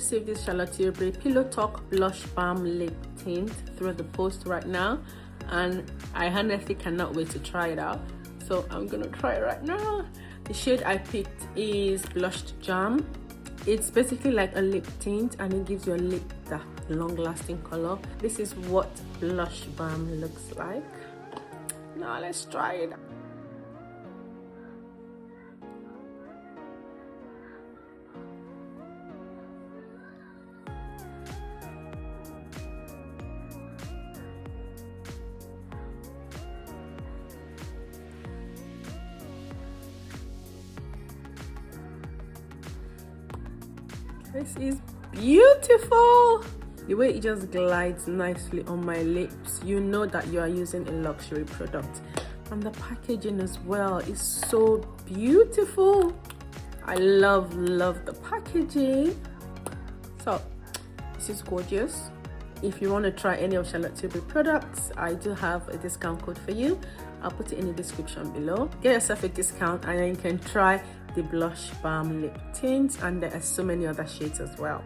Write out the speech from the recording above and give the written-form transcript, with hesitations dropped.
received this Charlotte Tilbury Pillow Talk Blush Balm Lip Tint through the post right now, and I honestly cannot wait to try it out. So I'm gonna try it right now. The shade I picked is Blushed Jam. It's basically like a lip tint, and it gives your lip that long-lasting color. This is what Blush Balm looks like. Now let's try it. This is beautiful. The way it just glides nicely on my lips, you know that you are using a luxury product. And the packaging as well is so beautiful. I love the packaging. So this is gorgeous. If you want to try any of Charlotte Tilbury products, I do have a discount code for you. I'll put it in the description below. Get yourself a discount and then you can try the Blush Balm Lip Tint, and there are so many other shades as well.